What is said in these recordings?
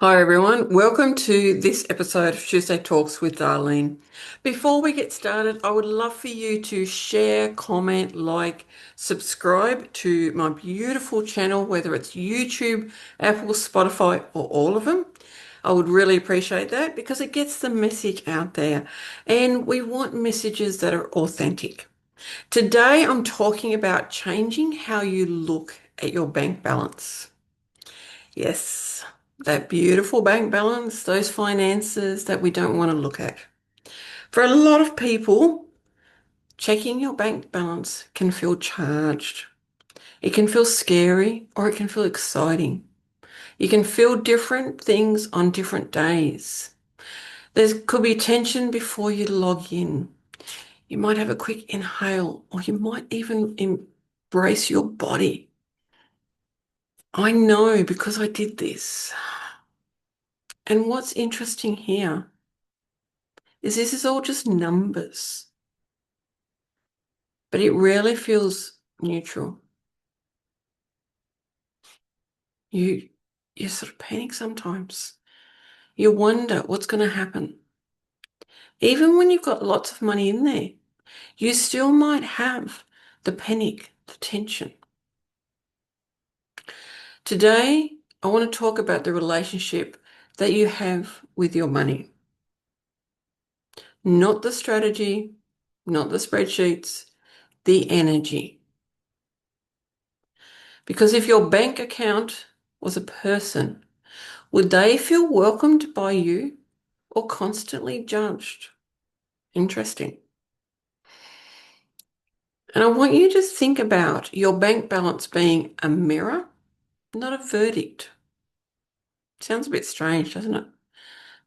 Hi everyone, welcome to this episode of Tuesday Talks with Darlene. Before we get started, I would love for you to share, comment, like, subscribe to my beautiful channel, whether it's YouTube, Apple, Spotify, or all of them. I would really appreciate that because it gets the message out there and we want messages that are authentic. Today I'm talking about changing how you look at your bank balance. Yes, that beautiful bank balance, those finances that we don't want to look at. For a lot of people, checking your bank balance can feel charged. It can feel scary or it can feel exciting. You can feel different things on different days. There could be tension before you log in. You might have a quick inhale or you might even embrace your body. I know because I did this. And what's interesting here is this is all just numbers, but it rarely feels neutral. You you sort of panic sometimes. You wonder what's going to happen. Even when you've got lots of money in there, you still might have the panic, the tension. Today, I want to talk about the relationship that you have with your money. Not the strategy, not the spreadsheets, the energy. Because if your bank account was a person, would they feel welcomed by you or constantly judged? Interesting. And I want you to think about your bank balance being a mirror, not a verdict. Sounds a bit strange, doesn't it?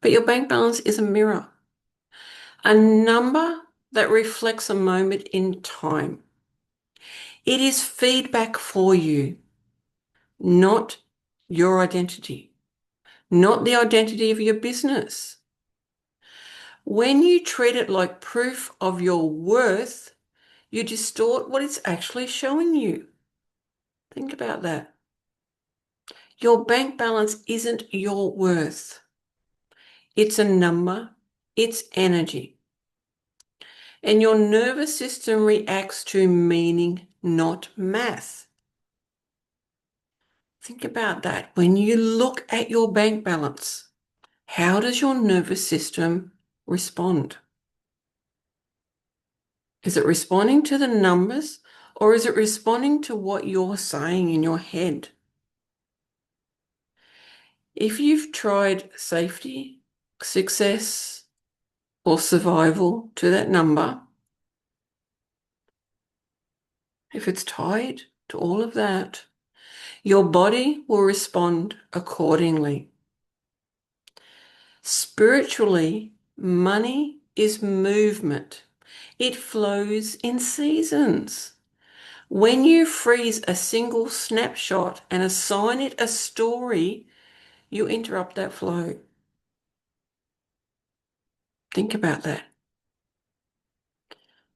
But your bank balance is a mirror, a number that reflects a moment in time. It is feedback for you, not your identity, not the identity of your business. When you treat it like proof of your worth, you distort what it's actually showing you. Think about that. Your bank balance isn't your worth. It's a number, it's energy. And your nervous system reacts to meaning, not math. Think about that. When you look at your bank balance, how does your nervous system respond? Is it responding to the numbers or is it responding to what you're saying in your head? If you've tried safety, success, or survival to that number, if it's tied to all of that, your body will respond accordingly. Spiritually, money is movement. It flows in seasons. When you freeze a single snapshot and assign it a story, you interrupt that flow. Think about that.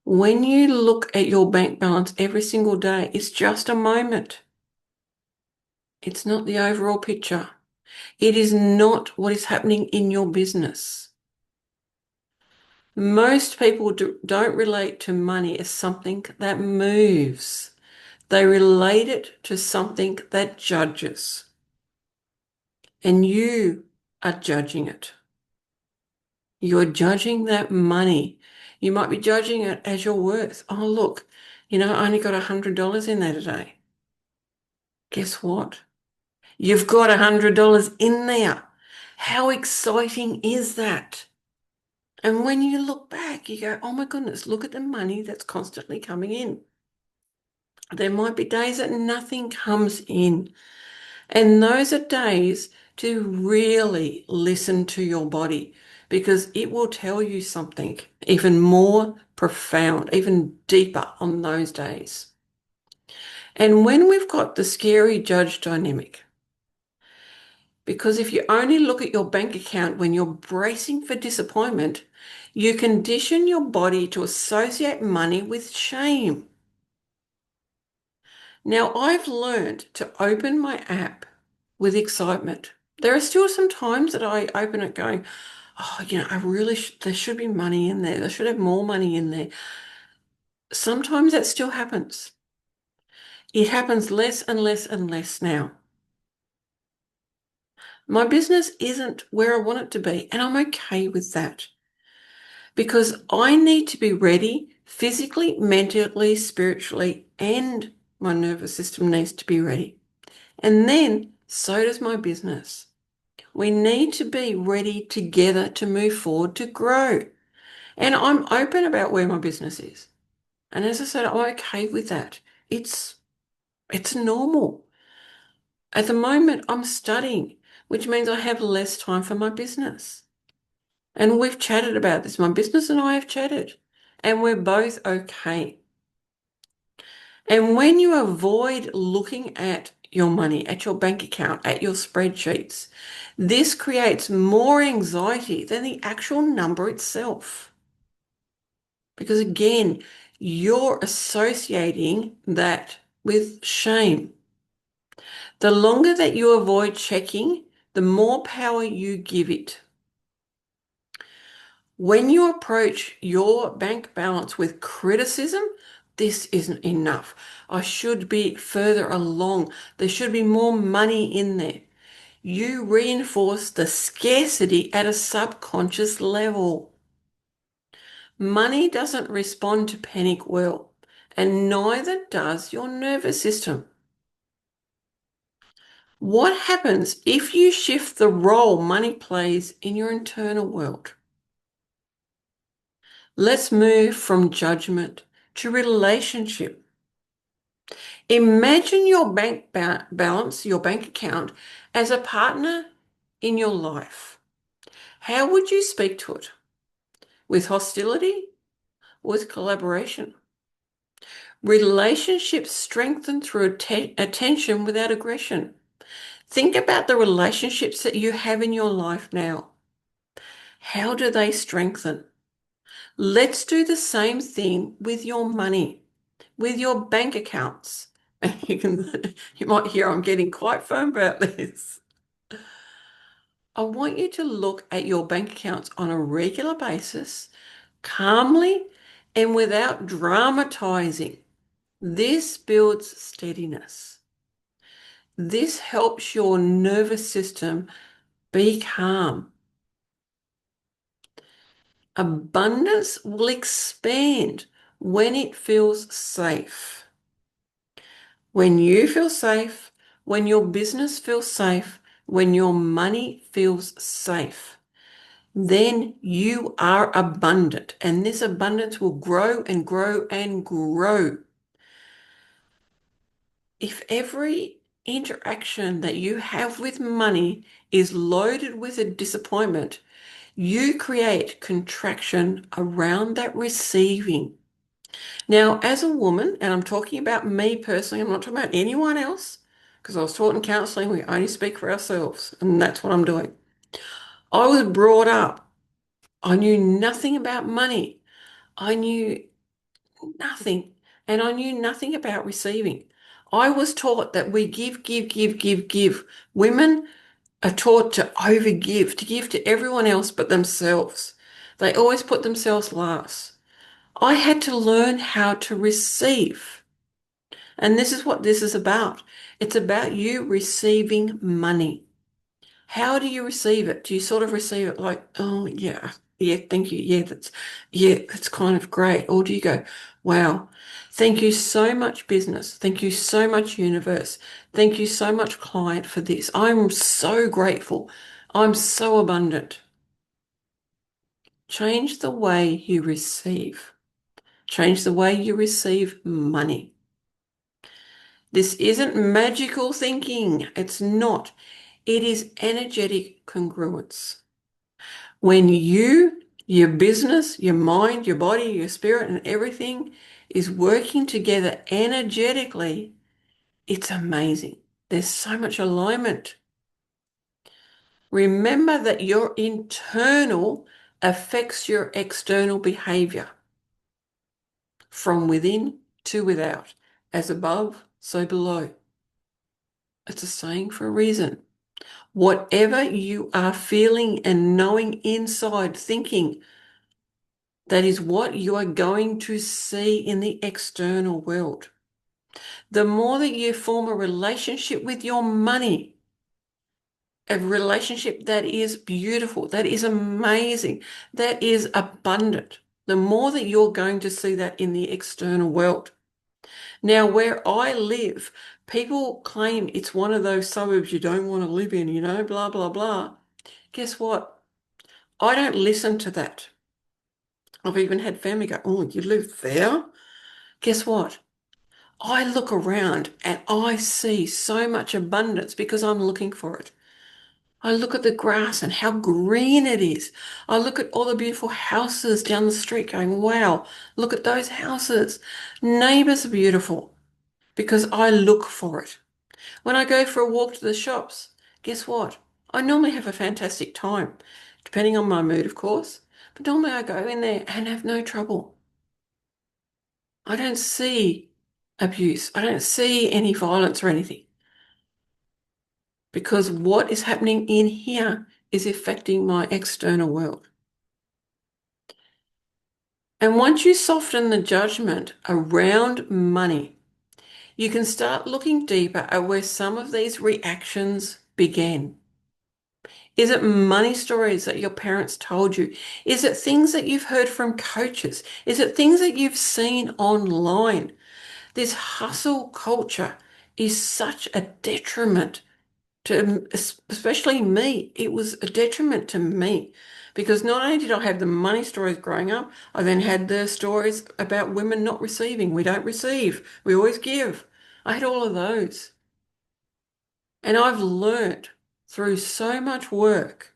When you look at your bank balance every single day, it's just a moment. It's not the overall picture. It is not what is happening in your business. Most people don't relate to money as something that moves. They relate it to something that judges. And you are judging it. You're judging that money. You might be judging it as your worth. Oh, look, I only got $100 in there today. Guess what? You've got $100 in there. How exciting is that? And when you look back, you go, oh my goodness, look at the money that's constantly coming in. There might be days that nothing comes in. And those are days to really listen to your body because it will tell you something even more profound, even deeper on those days. And when we've got the scary judge dynamic, because if you only look at your bank account when you're bracing for disappointment, you condition your body to associate money with shame. Now, I've learned to open my app with excitement. There are still some times that I open it going, oh, I really there should be money in there. There should have more money in there. Sometimes that still happens. It happens less and less and less now. My business isn't where I want it to be, and I'm okay with that because I need to be ready physically, mentally, spiritually, and my nervous system needs to be ready. And then so does my business. We need to be ready together to move forward to grow. And I'm open about where my business is. And as I said, I'm okay with that. It's it's normal. At the moment, I'm studying, which means I have less time for my business. And we've chatted about this. My business and I have chatted, and we're both okay. And when you avoid looking at your money, at your bank account, at your spreadsheets, this creates more anxiety than the actual number itself. Because again, you're associating that with shame. The longer that you avoid checking, the more power you give it. When you approach your bank balance with criticism, this isn't enough. I should be further along. There should be more money in there. You reinforce the scarcity at a subconscious level. Money doesn't respond to panic well, and neither does your nervous system. What happens if you shift the role money plays in your internal world? Let's move from judgment to relationship. Imagine your bank balance, your bank account, as a partner in your life. How would you speak to it? With hostility? With collaboration? Relationships strengthen through attention without aggression. Think about the relationships that you have in your life now. How do they strengthen? Let's do the same thing with your money, with your bank accounts. And you might hear I'm getting quite firm about this. I want you to look at your bank accounts on a regular basis, calmly and without dramatizing. This builds steadiness. This helps your nervous system be calm. Abundance will expand when it feels safe. When you feel safe, when your business feels safe, when your money feels safe, then you are abundant, and this abundance will grow and grow and grow. If every interaction that you have with money is loaded with a disappointment, you create contraction around that receiving. Now, as a woman, and I'm talking about me personally, I'm not talking about anyone else, because I was taught in counseling, we only speak for ourselves, and that's what I'm doing. I was brought up, I knew nothing about money. I knew nothing, and I knew nothing about receiving. I was taught that we give, give, give, give, give. Women are taught to overgive, to give to everyone else but themselves. They always put themselves last. I had to learn how to receive. And this is what this is about. It's about you receiving money. How do you receive it? Do you sort of receive it like, oh yeah, yeah, thank you. Yeah, that's kind of great. Or do you go, wow, thank you so much, business. Thank you so much, universe. Thank you so much, client, for this. I'm so grateful. I'm so abundant. Change the way you receive. Change the way you receive money. This isn't magical thinking. It's not. It is energetic congruence. When you, your business, your mind, your body, your spirit, and everything is working together energetically, it's amazing. There's so much alignment. Remember that your internal affects your external behavior from within to without, as above, so below. It's a saying for a reason. Whatever you are feeling and knowing inside, thinking, that is what you are going to see in the external world. The more that you form a relationship with your money, a relationship that is beautiful, that is amazing, that is abundant, the more that you're going to see that in the external world. Now, where I live, people claim it's one of those suburbs you don't want to live in, blah, blah, blah. Guess what? I don't listen to that. I've even had family go, "Oh, you live there?" Guess what? I look around and I see so much abundance because I'm looking for it. I look at the grass and how green it is. I look at all the beautiful houses down the street going, wow, look at those houses. Neighbours are beautiful because I look for it. When I go for a walk to the shops, guess what? I normally have a fantastic time, depending on my mood, of course. But normally I go in there and have no trouble. I don't see abuse. I don't see any violence or anything because what is happening in here is affecting my external world. And once you soften the judgment around money, you can start looking deeper at where some of these reactions began. Is it money stories that your parents told you? Is it things that you've heard from coaches? Is it things that you've seen online? This hustle culture is such a detriment to, especially me. It was a detriment to me because not only did I have the money stories growing up, I then had the stories about women not receiving. We don't receive, we always give. I had all of those. And I've learned through so much work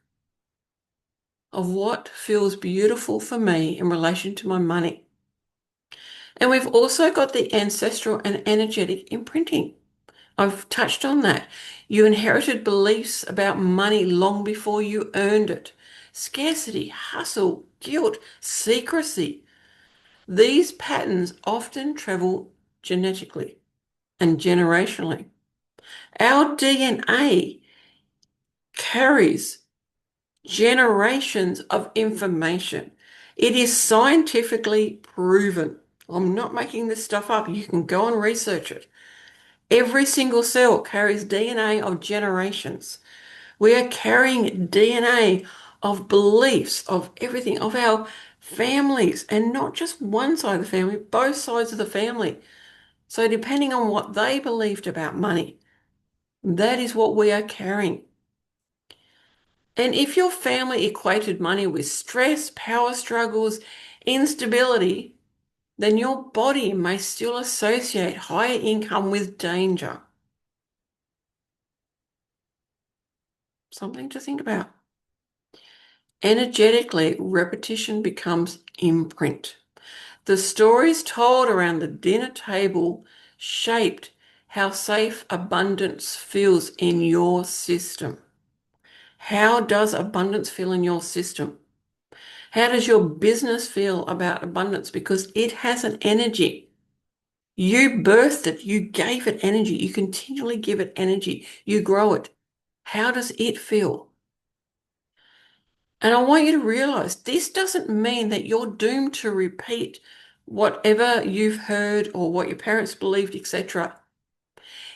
of what feels beautiful for me in relation to my money. And we've also got the ancestral and energetic imprinting. I've touched on that. You inherited beliefs about money long before you earned it. Scarcity, hustle, guilt, secrecy. These patterns often travel genetically and generationally. Our DNA carries generations of information. It is scientifically proven. I'm not making this stuff up. You can go and research it. Every single cell carries DNA of generations. We are carrying DNA of beliefs, of everything, of our families, and not just one side of the family, both sides of the family. So, depending on what they believed about money, that is what we are carrying. And if your family equated money with stress, power struggles, instability, then your body may still associate higher income with danger. Something to think about. Energetically, repetition becomes imprint. The stories told around the dinner table shaped how safe abundance feels in your system. How does abundance feel in your system? How does your business feel about abundance? Because it has an energy. You birthed it, you gave it energy, you continually give it energy, you grow it. How does it feel? And I want you to realize this doesn't mean that you're doomed to repeat whatever you've heard or what your parents believed, etc.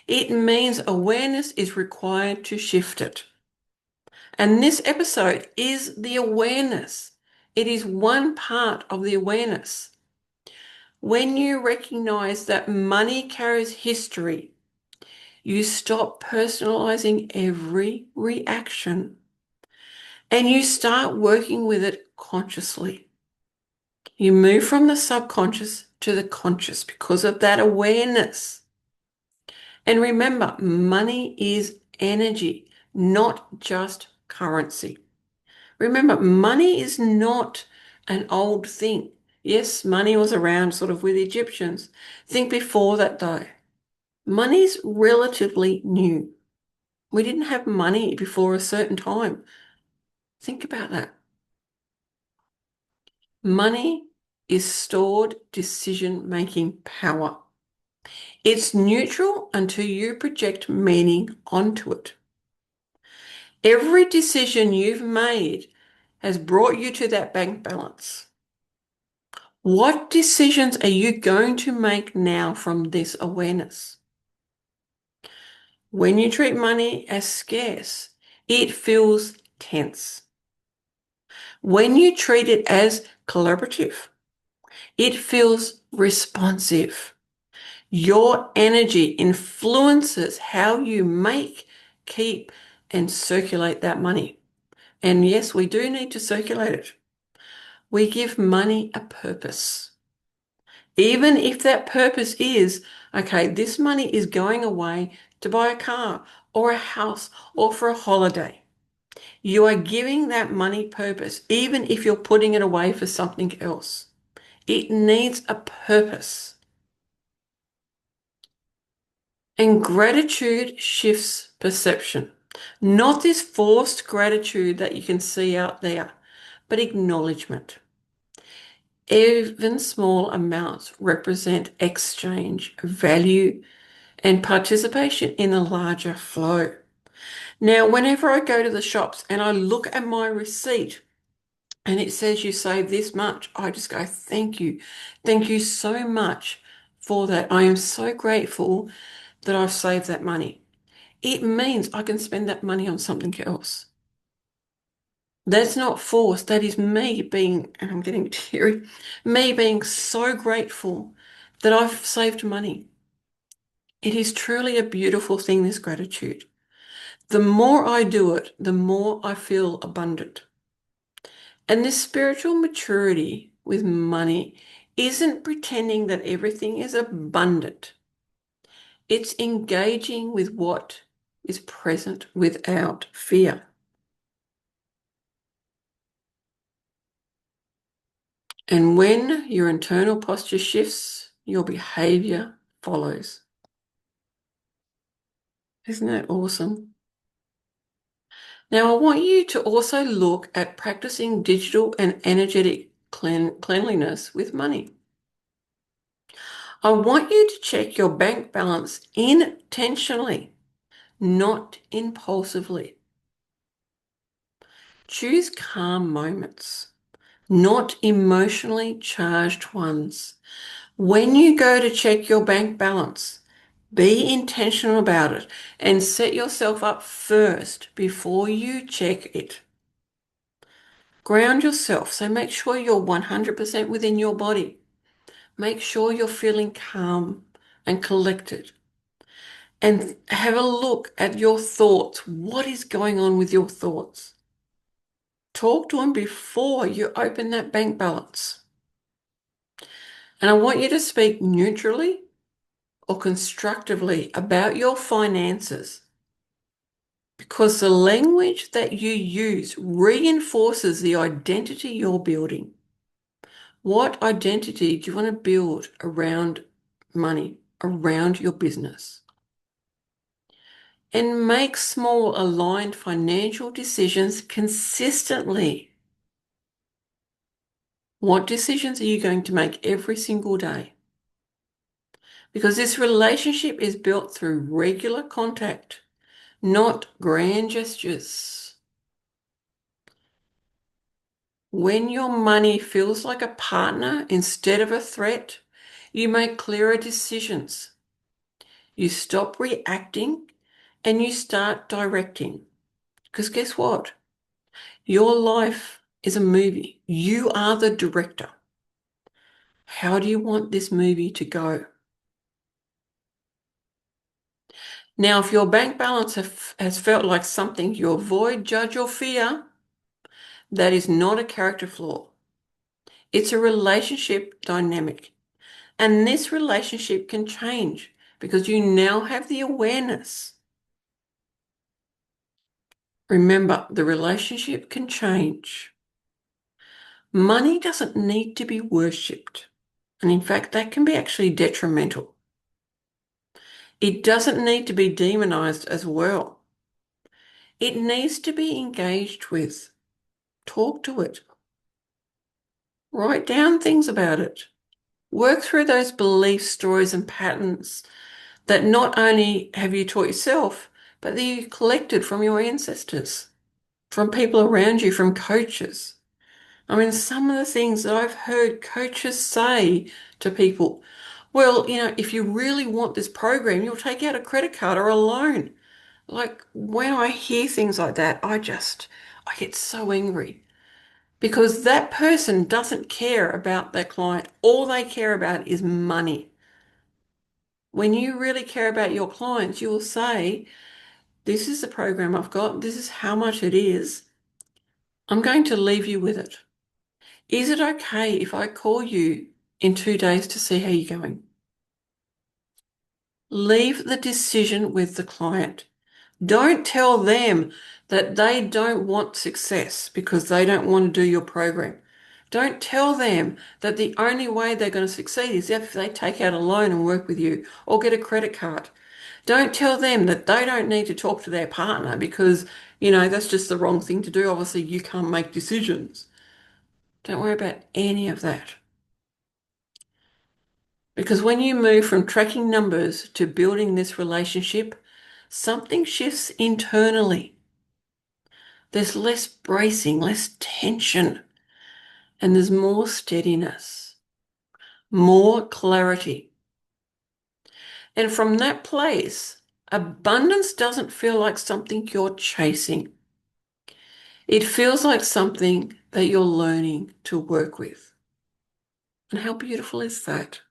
It means awareness is required to shift it. And this episode is the awareness. It is one part of the awareness. When you recognize that money carries history, you stop personalizing every reaction and you start working with it consciously. You move from the subconscious to the conscious because of that awareness. And remember, money is energy, not just currency. Remember, money is not an old thing. Yes, money was around sort of with the Egyptians. Think before that though. Money's relatively new. We didn't have money before a certain time. Think about that. Money is stored decision-making power. It's neutral until you project meaning onto it. Every decision you've made has brought you to that bank balance. What decisions are you going to make now from this awareness? When you treat money as scarce, it feels tense. When you treat it as collaborative, it feels responsive. Your energy influences how you make, keep, and circulate that money. And yes, we do need to circulate it. We give money a purpose. Even if that purpose is, okay, this money is going away to buy a car or a house or for a holiday. You are giving that money purpose, even if you're putting it away for something else. It needs a purpose. And gratitude shifts perception. Not this forced gratitude that you can see out there, but acknowledgement. Even small amounts represent exchange, value, and participation in a larger flow. Now, whenever I go to the shops and I look at my receipt and it says you save this much, I just go, thank you. Thank you so much for that. I am so grateful that I've saved that money. It means I can spend that money on something else. That's not forced. That is me being, and I'm getting teary, me being so grateful that I've saved money. It is truly a beautiful thing, this gratitude. The more I do it, the more I feel abundant. And this spiritual maturity with money isn't pretending that everything is abundant. It's engaging with what is present without fear. And when your internal posture shifts, your behavior follows. Isn't that awesome? Now, I want you to also look at practicing digital and energetic cleanliness with money. I want you to check your bank balance intentionally, not impulsively. Choose calm moments, not emotionally charged ones. When you go to check your bank balance, be intentional about it and set yourself up first before you check it. Ground yourself, so make sure you're 100% within your body. Make sure you're feeling calm and collected. And have a look at your thoughts. What is going on with your thoughts? Talk to them before you open that bank balance. And I want you to speak neutrally or constructively about your finances, because the language that you use reinforces the identity you're building. What identity do you want to build around money, around your business? And make small aligned financial decisions consistently. What decisions are you going to make every single day? Because this relationship is built through regular contact, not grand gestures. When your money feels like a partner instead of a threat, you make clearer decisions. You stop reacting and you start directing. Because guess what? Your life is a movie. You are the director. How do you want this movie to go? Now, if your bank balance has felt like something you avoid, judge, or fear, that is not a character flaw. It's a relationship dynamic. And this relationship can change because you now have the awareness. Remember, the relationship can change. Money doesn't need to be worshipped. And in fact, that can be actually detrimental. It doesn't need to be demonized as well. It needs to be engaged with. Talk to it. Write down things about it. Work through those beliefs, stories, and patterns that not only have you taught yourself, but that you collected from your ancestors, from people around you, from coaches. I mean, some of the things that I've heard coaches say to people, well, if you really want this program, you'll take out a credit card or a loan. Like when I hear things like that, I get so angry because that person doesn't care about their client. All they care about is money. When you really care about your clients, you will say, this is the program I've got. This is how much it is. I'm going to leave you with it. Is it okay if I call you in 2 days to see how you're going? Leave the decision with the client. Don't tell them that they don't want success because they don't want to do your program. Don't tell them that the only way they're going to succeed is if they take out a loan and work with you or get a credit card. Don't tell them that they don't need to talk to their partner because, that's just the wrong thing to do. Obviously, you can't make decisions. Don't worry about any of that. Because when you move from tracking numbers to building this relationship, something shifts internally. There's less bracing, less tension, and there's more steadiness, more clarity. And from that place, abundance doesn't feel like something you're chasing. It feels like something that you're learning to work with. And how beautiful is that?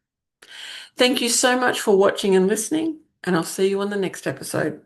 Thank you so much for watching and listening, and I'll see you on the next episode.